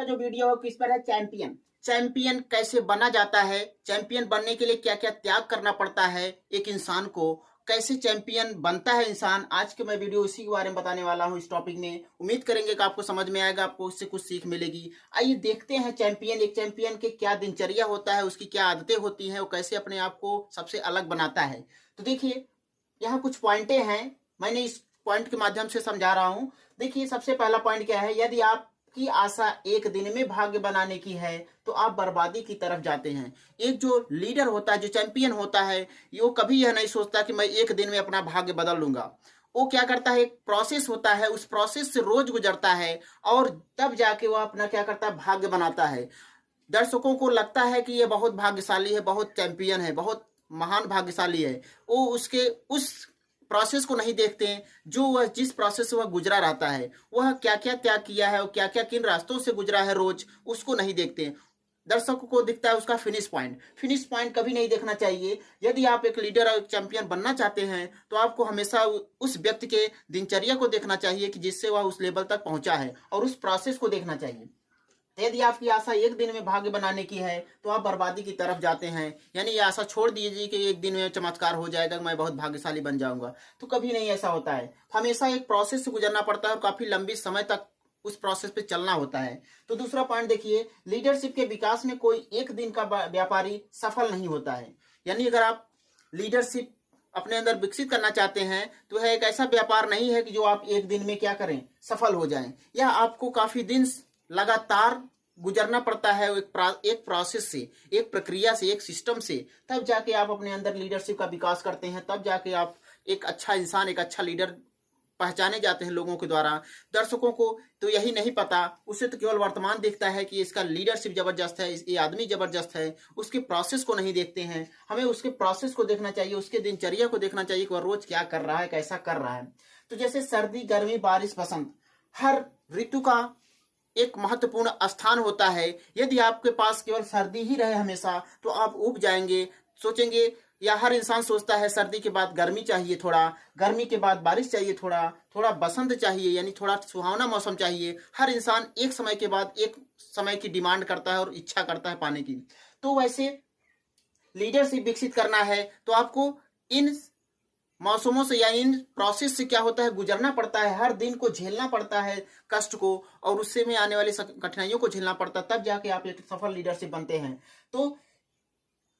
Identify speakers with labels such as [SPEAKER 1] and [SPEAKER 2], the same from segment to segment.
[SPEAKER 1] का जो वीडियो है किस पर है, चैंपियन। चैंपियन कैसे बना जाता है, चैंपियन बनने के लिए क्या क्या त्याग करना पड़ता है एक इंसान को, कैसे चैंपियन बनता है इंसान, आज के मैं वीडियो इसी के बारे में बताने वाला हूं इस टॉपिक में। उम्मीद करेंगे कि आपको समझ में आएगा, आपको उससे कुछ सीख मिलेगी। आइए देखते हैं चैंपियन, एक चैंपियन के क्या दिनचर्या होता है, उसकी क्या आदतें होती हैं, वो कैसे अपने आप को सबसे अलग बनाता है। तो देखिए यहाँ कुछ पॉइंटें हैं, मैंने इस पॉइंट के माध्यम से समझा रहा हूं। देखिए सबसे पहला पॉइंट क्या है, यदि आपकी आशा एक दिन में भाग्य बनाने की है तो आप बर्बादी की तरफ जाते हैं। एक जो लीडर होता है, जो चैंपियन होता है, वो कभी यह नहीं सोचता कि मैं एक दिन में अपना भाग्य बदल लूंगा। वो क्या करता है, एक प्रोसेस होता है, उस प्रोसेस से रोज गुजरता है और तब जाके वो अपना क्या करता है, भाग्य बनाता है। दर्शकों को लगता है कि ये बहुत भाग्यशाली है, बहुत चैंपियन है, बहुत महान भाग्यशाली है। वो उसके उस प्रोसेस को नहीं देखते हैं, जो वह जिस प्रोसेस से वह गुजरा रहता है, वह क्या क्या त्याग किया है, क्या क्या किन रास्तों से गुजरा है रोज, उसको नहीं देखते हैं। दर्शकों को दिखता है उसका फिनिश पॉइंट। फिनिश पॉइंट कभी नहीं देखना चाहिए। यदि आप एक लीडर और एक चैंपियन बनना चाहते हैं तो आपको हमेशा उस व्यक्ति के दिनचर्या को देखना चाहिए कि जिससे वह उस लेवल तक पहुंचा है, और उस प्रोसेस को देखना चाहिए। यदि आपकी आशा एक दिन में भाग्य बनाने की है तो आप बर्बादी की तरफ जाते हैं। यानी ये आशा छोड़ दीजिए कि एक दिन में चमत्कार हो जाएगा, मैं बहुत भाग्यशाली बन जाऊंगा, तो कभी नहीं ऐसा होता है। हमेशा एक प्रोसेस से गुजरना पड़ता है और काफी लंबी समय तक उस प्रोसेस पे चलना होता है। तो दूसरा पॉइंट देखिए, लीडरशिप के विकास में कोई एक दिन का व्यापारी सफल नहीं होता है। यानी अगर आप लीडरशिप अपने अंदर विकसित करना चाहते हैं तो यह एक ऐसा व्यापार नहीं है कि जो आप एक दिन में क्या करें, सफल हो जाएं। यह आपको काफी दिन लगातार गुजरना पड़ता है, एक प्रोसेस से, एक प्रक्रिया से, एक सिस्टम से, तब जाके आप अपने अंदर लीडरशिप का विकास करते हैं, तब जाके आप एक अच्छा इंसान, एक अच्छा लीडर पहचाने जाते हैं लोगों के द्वारा। दर्शकों को तो यही नहीं पता, उसे तो केवल वर्तमान देखता है कि इसका लीडरशिप जबरदस्त है, ये आदमी जबरदस्त है, उसके प्रोसेस को नहीं देखते हैं। हमें उसके प्रोसेस को देखना चाहिए, उसके दिनचर्या को देखना चाहिए कि वह रोज क्या कर रहा है, कैसा कर रहा है। तो जैसे सर्दी, गर्मी, बारिश, बसंत, हर ऋतु का एक महत्वपूर्ण स्थान होता है। यदि आपके पास केवल सर्दी ही रहे हमेशा तो आप ऊब जाएंगे, सोचेंगे, या हर इंसान सोचता है सर्दी के बाद गर्मी चाहिए, थोड़ा गर्मी के बाद बारिश चाहिए, थोड़ा थोड़ा बसंत चाहिए, यानी थोड़ा सुहावना मौसम चाहिए। हर इंसान एक समय के बाद एक समय की डिमांड करता है और इच्छा करता है पाने की। तो वैसे लीडरशिप विकसित करना है तो आपको इन मौसमों से या इन प्रोसेस से क्या होता है, गुजरना पड़ता है, हर दिन को झेलना पड़ता है कष्ट को, और उससे में आने वाली कठिनाइयों को झेलना पड़ता है, तब जाके आप एक सफल लीडरशिप बनते हैं। तो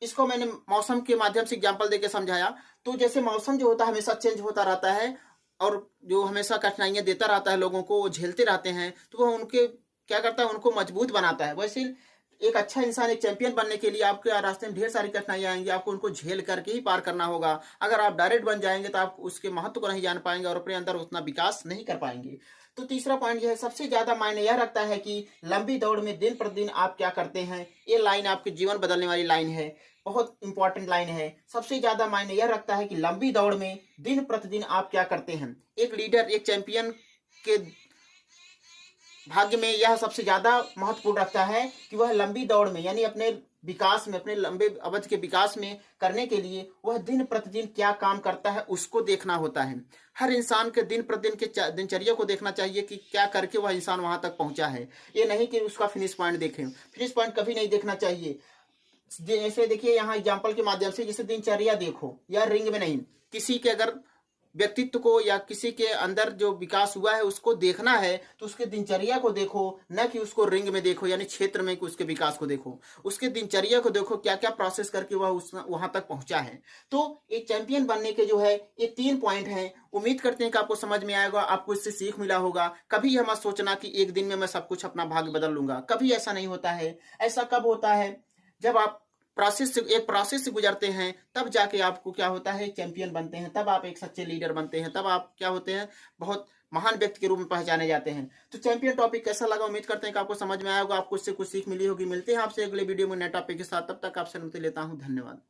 [SPEAKER 1] इसको मैंने मौसम के माध्यम से एग्जांपल देके समझाया। तो जैसे मौसम जो होता है हमेशा चेंज होता रहता है और जो हमेशा कठिनाइयां देता रहता है लोगों को, वो झेलते रहते हैं, तो वह उनके क्या करता है, उनको मजबूत बनाता है। वैसे एक अच्छा इंसान, एक चैंपियन बनने के लिए आपके रास्ते में ढेर सारी कठिनाइयां आएंगी, आपको उनको झेल करके ही पार करना होगा। अगर आप डायरेक्ट बन जाएंगे तो आप उसके महत्व को नहीं जान पाएंगे और अपने अंदर उतना विकास नहीं कर पाएंगे। तो तीसरा पॉइंट यह है, सबसे ज्यादा मायने यह रखता है कि लंबी दौड़ में दिन प्रतिदिन आप क्या करते हैं। ये लाइन आपके जीवन बदलने वाली लाइन है, बहुत इंपॉर्टेंट लाइन है। सबसे ज्यादा मायने यह रखता है कि लंबी दौड़ में दिन प्रतिदिन आप क्या करते हैं। एक लीडर, एक चैंपियन के भाग्य में यह सबसे ज्यादा महत्वपूर्ण रखता है कि वह लंबी दौड़ में, यानी अपने विकास में, अपने लंबे अवधि के विकास में करने के लिए वह दिन प्रतिदिन क्या काम करता है उसको देखना होता है। हर इंसान के दिन प्रतिदिन के दिनचर्या को देखना चाहिए कि क्या करके वह इंसान वहां तक पहुंचा है। ये नहीं कि उसका फिनिश पॉइंट देखें, फिनिश पॉइंट कभी नहीं देखना चाहिए। जैसे देखिए यहाँ एग्जाम्पल के माध्यम से, जैसे दिनचर्या देखो या रिंग में नहीं, किसी के अगर व्यक्तित्व को या किसी के अंदर जो विकास हुआ है उसको देखना है तो उसके दिनचर्या को देखो, न कि उसको रिंग में देखो, यानी क्षेत्र में उसके विकास को देखो। उसके दिनचर्या को देखो, क्या क्या प्रोसेस करके वह वहां तक पहुंचा है। तो एक चैंपियन बनने के जो है ये 3 पॉइंट हैं। उम्मीद करते हैं कि आपको समझ में आएगा, आपको इससे सीख मिला होगा। कभी यह मत सोचना कि एक दिन में मैं सब कुछ अपना भाग्य बदल लूंगा, कभी ऐसा नहीं होता है। ऐसा कब होता है, जब आप एक प्रोसेस से गुजरते हैं, तब जाके आपको क्या होता है, चैंपियन बनते हैं, तब आप एक सच्चे लीडर बनते हैं, तब आप क्या होते हैं, बहुत महान व्यक्ति के रूप में पहचाने जाते हैं। तो चैंपियन टॉपिक कैसा लगा, उम्मीद करते हैं कि आपको समझ में आया होगा, आपको इससे कुछ सीख मिली होगी। मिलते हैं आपसे अगले वीडियो में नए टॉपिक के साथ, तब तक आपसे अनुमति लेता हूं। धन्यवाद।